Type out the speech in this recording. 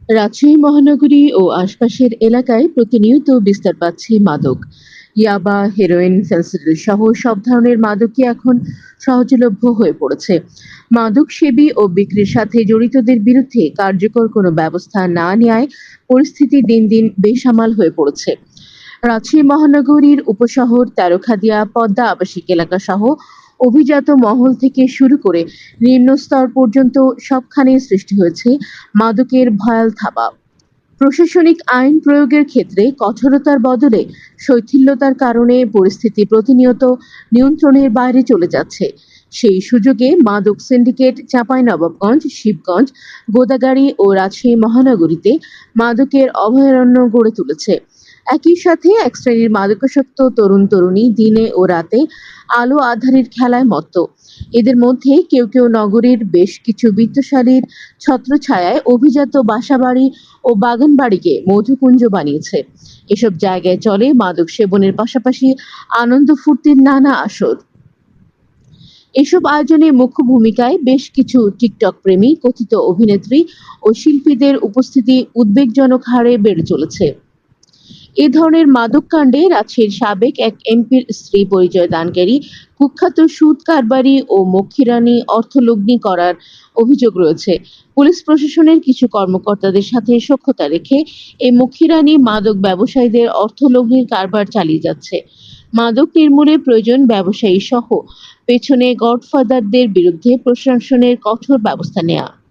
রাজশাহী মহানগরী ও আশপাশের এলাকায় প্রতিনিয়ত বিস্তার পাচ্ছে মাদক। ইয়াবা, হেরোইন, ফেন্সিডিল সহ সব ধরনের মাদকই এখন সহজলভ্য হয়ে পড়েছে। মাদক সেবী ও বিক্রির সাথে জড়িতদের বিরুদ্ধে কার্যকর কোনো ব্যবস্থা না নেওয়ায় পরিস্থিতি দিন দিন বেসামাল হয়ে পড়েছে। রাজশাহী মহানগরীর উপশহর তেরখাদিয়া, পদ্মা আবাসিক এলাকা সহ অভিজাত মহল থেকে শুরু করে নিম্ন স্তর পর্যন্ত সবখানেই সৃষ্টি হয়েছে মাদকের ভয়াল থাবা। প্রশাসনিক আইন প্রয়োগের ক্ষেত্রে কঠোরতার বদলে শৈথিল্যতার কারণে পরিস্থিতি প্রতিনিয়ত নিয়ন্ত্রণের বাইরে চলে যাচ্ছে। সেই সুযোগে মাদক সিন্ডিকেট চাঁপাইনবাবগঞ্জ, শিবগঞ্জ, গোদাগাড়ী ও রাজশাহী মহানগরীতে মাদকের অভয়ারণ্য গড়ে তুলেছে। একই সাথে এক শ্রেণীর মাদকাসক্ত তরুণ তরুণী দিনে ও রাতে আলো আঁধারির খেলায় মত্ত। এদের মধ্যে কেউ কেউ নগরীর বেশ কিছু বিত্তশালীর ছত্রছায়ায় অভিজাত বাসাবাড়ি ও বাগানবাড়িকে মধুকুঞ্জ বানিয়েছে। এসব জায়গায় চলে মাদক সেবনের পাশাপাশি আনন্দ ফুর্তির নানা আসর। এসব আয়োজনে মুখ্য ভূমিকায় বেশ কিছু টিকটক প্রেমী, কথিত অভিনেত্রী ও শিল্পীদের উপস্থিতি উদ্বেগজনক হারে বেড়ে চলেছে। এ ধরনের মাদক কাণ্ডে রাজশাহীর সাবেক এক এমপির স্ত্রী পরিচয় দানকারী, কুখ্যাত সুদ কারবারি ও মক্ষীরানী অর্থলগ্নি করার অভিযোগ রয়েছে। পুলিশ প্রশাসনের কিছু কর্মকর্তাদের সাথে সখ্যতা রেখে এই মক্ষীরানী মাদক ব্যবসায়ীদের অর্থলগ্নির কারবার চালিয়ে যাচ্ছে। মাদক নির্মূলে প্রয়োজন ব্যবসায়ী সহ পেছনে গডফাদারদের বিরুদ্ধে প্রশাসনের কঠোর ব্যবস্থা নেওয়া।